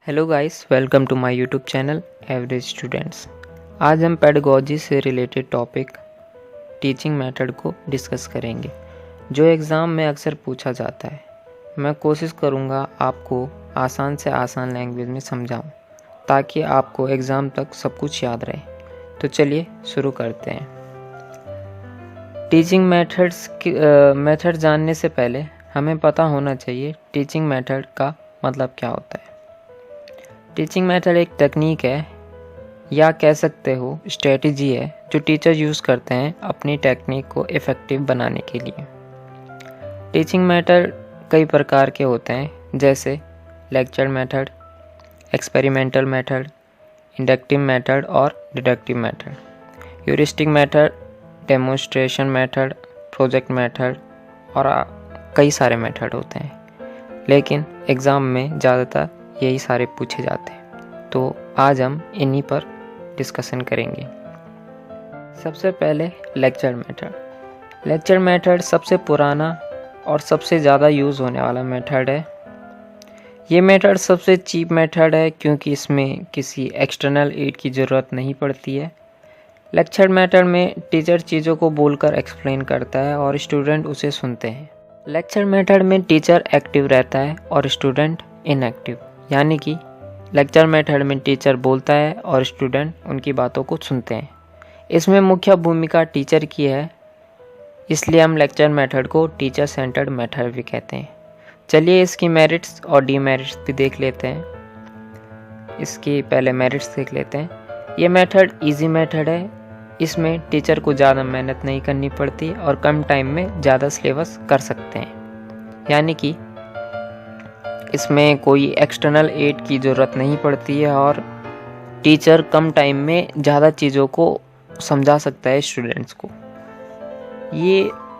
Hello guys, welcome to my YouTube channel average students. आज हम pedagogy से related topic teaching method को discuss करेंगे, जो एग्ज़ाम में अक्सर पूछा जाता है। मैं कोशिश करूँगा आपको आसान से आसान लैंग्वेज में समझाऊँ, ताकि आपको एग्ज़ाम तक सब कुछ याद रहे। तो चलिए शुरू करते हैं। टीचिंग मेथड जानने से पहले हमें पता होना चाहिए टीचिंग मेथड का मतलब क्या होता है। टीचिंग मेथड एक तकनीक है, या कह सकते हो स्ट्रेटजी है, जो टीचर यूज़ करते हैं अपनी टेक्निक को इफ़ेक्टिव बनाने के लिए। टीचिंग मेथड कई प्रकार के होते हैं, जैसे lecture method, experimental method, inductive method और deductive method, heuristic method, demonstration method, project method और कई सारे मेथड होते हैं। लेकिन एग्ज़ाम में ज़्यादातर यही सारे पूछे जाते हैं, तो आज हम इन्हीं पर डिस्कशन करेंगे। सबसे पहले लेक्चर मेथड। लेक्चर मेथड सबसे पुराना और सबसे ज़्यादा यूज़ होने वाला मेथड है। ये मेथड सबसे चीप मेथड है, क्योंकि इसमें किसी एक्सटर्नल एड की ज़रूरत नहीं पड़ती है। लेक्चर मेथड में टीचर चीज़ों को बोलकर एक्सप्लेन करता है और स्टूडेंट उसे सुनते हैं। लेक्चर मेथड में टीचर एक्टिव रहता है और स्टूडेंट इनएक्टिव, यानी कि लेक्चर मेथड में टीचर बोलता है और स्टूडेंट उनकी बातों को सुनते हैं। इसमें मुख्य भूमिका टीचर की है, इसलिए हम लेक्चर मेथड को टीचर सेंटर्ड मेथड भी कहते हैं। चलिए इसकी मेरिट्स और डीमेरिट्स भी देख लेते हैं। इसकी पहले मेरिट्स देख लेते हैं। ये मेथड इजी मेथड है। इसमें टीचर को ज़्यादा मेहनत नहीं करनी पड़ती और कम टाइम में ज़्यादा सिलेबस कर सकते हैं, यानी कि इसमें कोई एक्सटर्नल एड की ज़रूरत नहीं पड़ती है और टीचर कम टाइम में ज़्यादा चीज़ों को समझा सकता है स्टूडेंट्स को।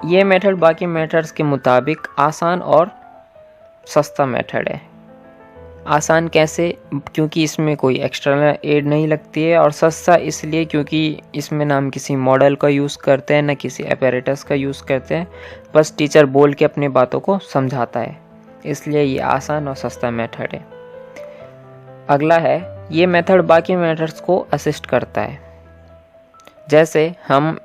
ये मेथड बाकी मेथड्स के मुताबिक आसान और सस्ता मेथड है। आसान कैसे? क्योंकि इसमें कोई एक्सटर्नल एड नहीं लगती है, और सस्ता इसलिए क्योंकि इसमें ना हम किसी मॉडल का यूज़ करते हैं, ना किसी एपैरेटस का यूज़ करते हैं। बस टीचर बोल के अपनी बातों को समझाता है, इसलिए ये आसान और सस्ता मेथड है। अगला है, ये मेथड बाकी मेथड्स को असिस्ट करता है। जैसे हम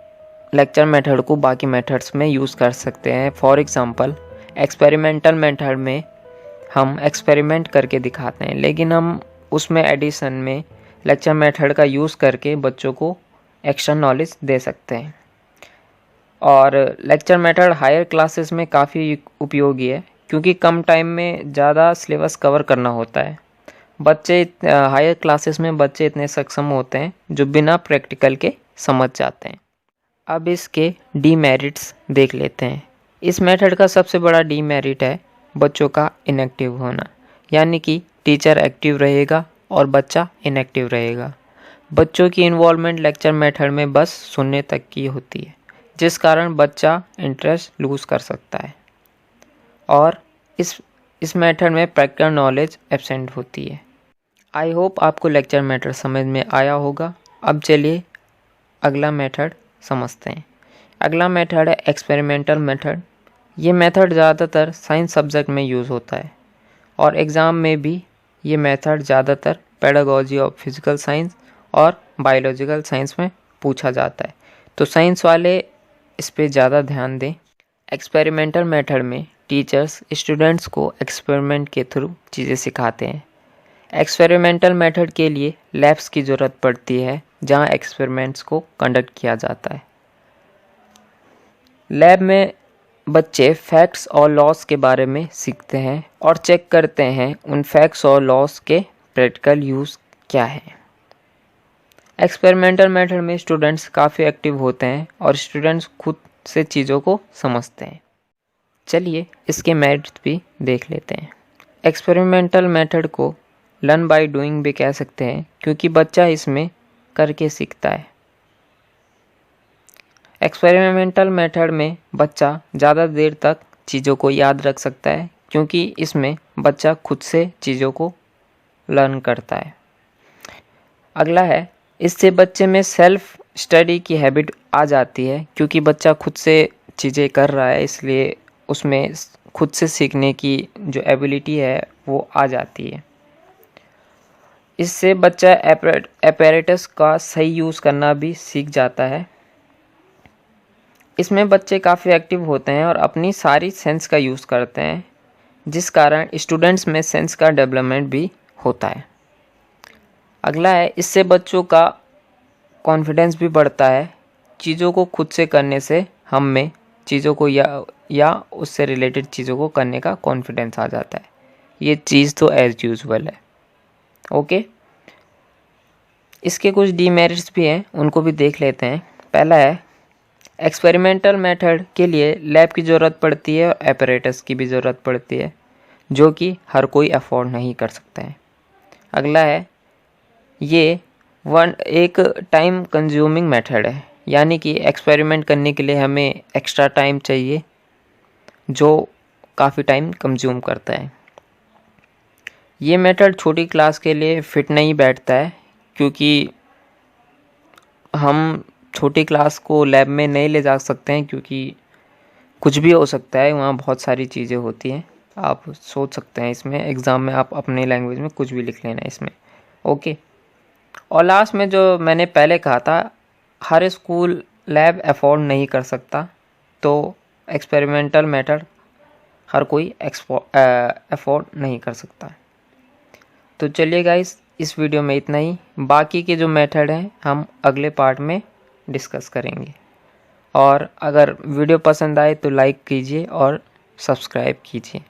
लेक्चर मेथड को बाकी मेथड्स में यूज़ कर सकते हैं। फॉर एग्जांपल, एक्सपेरिमेंटल मेथड में हम एक्सपेरिमेंट करके दिखाते हैं, लेकिन हम उसमें एडिशन में लेक्चर मेथड का यूज़ करके बच्चों को एक्स्ट्रा नॉलेज दे सकते हैं। और लेक्चर मेथड हायर क्लासेस में काफ़ी उपयोगी है, क्योंकि कम टाइम में ज़्यादा सिलेबस कवर करना होता है। हायर क्लासेस में बच्चे इतने सक्षम होते हैं जो बिना प्रैक्टिकल के समझ जाते हैं। अब इसके डीमेरिट्स देख लेते हैं। इस मेथड का सबसे बड़ा डीमेरिट है बच्चों का इनएक्टिव होना, यानी कि टीचर एक्टिव रहेगा और बच्चा इनएक्टिव रहेगा। बच्चों की इन्वॉल्वमेंट लेक्चर मेथड में बस सुनने तक की होती है, जिस कारण बच्चा इंटरेस्ट लूज़ कर सकता है, और इस मेथड में प्रैक्टिकल नॉलेज एब्सेंट होती है। आई होप आपको लेक्चर मेथड समझ में आया होगा। अब चलिए अगला मेथड समझते हैं। अगला मेथड है एक्सपेरिमेंटल मेथड। ये मेथड ज़्यादातर साइंस सब्जेक्ट में यूज़ होता है, और एग्ज़ाम में भी ये मेथड ज़्यादातर पेडागोजी ऑफ फिज़िकल साइंस और बायोलॉजिकल साइंस में पूछा जाता है, तो साइंस वाले इस पे ज़्यादा ध्यान दें। एक्सपेरिमेंटल मेथड में टीचर्स स्टूडेंट्स को एक्सपेरिमेंट के थ्रू चीज़ें सिखाते हैं। एक्सपेरिमेंटल मेथड के लिए लैब्स की ज़रूरत पड़ती है, जहां एक्सपेरिमेंट्स को कंडक्ट किया जाता है। लैब में बच्चे फैक्ट्स और लॉस के बारे में सीखते हैं और चेक करते हैं उन फैक्ट्स और लॉस के प्रैक्टिकल यूज़ क्या है। एक्सपेरिमेंटल मेथड में स्टूडेंट्स काफ़ी एक्टिव होते हैं और स्टूडेंट्स खुद से चीज़ों को समझते हैं। चलिए इसके मेरिट्स भी देख लेते हैं। एक्सपेरिमेंटल मेथड को लर्न बाय डूइंग भी कह सकते हैं, क्योंकि बच्चा इसमें करके सीखता है। एक्सपेरिमेंटल मेथड में बच्चा ज़्यादा देर तक चीज़ों को याद रख सकता है, क्योंकि इसमें बच्चा खुद से चीज़ों को लर्न करता है। अगला है, इससे बच्चे में सेल्फ स्टडी की हैबिट आ जाती है, क्योंकि बच्चा खुद से चीज़ें कर रहा है, इसलिए उसमें खुद से सीखने की जो एबिलिटी है वो आ जाती है। इससे बच्चा एपैरेटस का सही यूज़ करना भी सीख जाता है। इसमें बच्चे काफ़ी एक्टिव होते हैं और अपनी सारी सेंस का यूज़ करते हैं, जिस कारण स्टूडेंट्स में सेंस का डेवलपमेंट भी होता है। अगला है, इससे बच्चों का कॉन्फिडेंस भी बढ़ता है। चीज़ों को खुद से करने से हम में चीज़ों को या उससे रिलेटेड चीज़ों को करने का कॉन्फिडेंस आ जाता है। ये चीज़ तो एज़ यूजुअल है। ओके, इसके कुछ डीमेरिट्स भी हैं, उनको भी देख लेते हैं। पहला है, एक्सपेरिमेंटल मेथड के लिए लैब की ज़रूरत पड़ती है और एपरेटस की भी ज़रूरत पड़ती है, जो कि हर कोई अफोर्ड नहीं कर सकता है। अगला है, ये एक टाइम कंज्यूमिंग मेथड है, यानी कि एक्सपेरिमेंट करने के लिए हमें एक्स्ट्रा टाइम चाहिए, जो काफ़ी टाइम कंज्यूम करता है। ये मेथड छोटी क्लास के लिए फ़िट नहीं बैठता है, क्योंकि हम छोटी क्लास को लैब में नहीं ले जा सकते हैं, क्योंकि कुछ भी हो सकता है, वहाँ बहुत सारी चीज़ें होती हैं। आप सोच सकते हैं इसमें, एग्ज़ाम में आप अपने लैंग्वेज में कुछ भी लिख लेना इसमें। ओके, और लास्ट में जो मैंने पहले कहा था, हर स्कूल लैब अफोर्ड नहीं कर सकता, तो एक्सपेरिमेंटल मेथड हर कोई अफोर्ड नहीं कर सकता। तो चलिए गाइस, इस वीडियो में इतना ही। बाकी के जो मेथड हैं हम अगले पार्ट में डिस्कस करेंगे। और अगर वीडियो पसंद आए तो लाइक कीजिए और सब्सक्राइब कीजिए।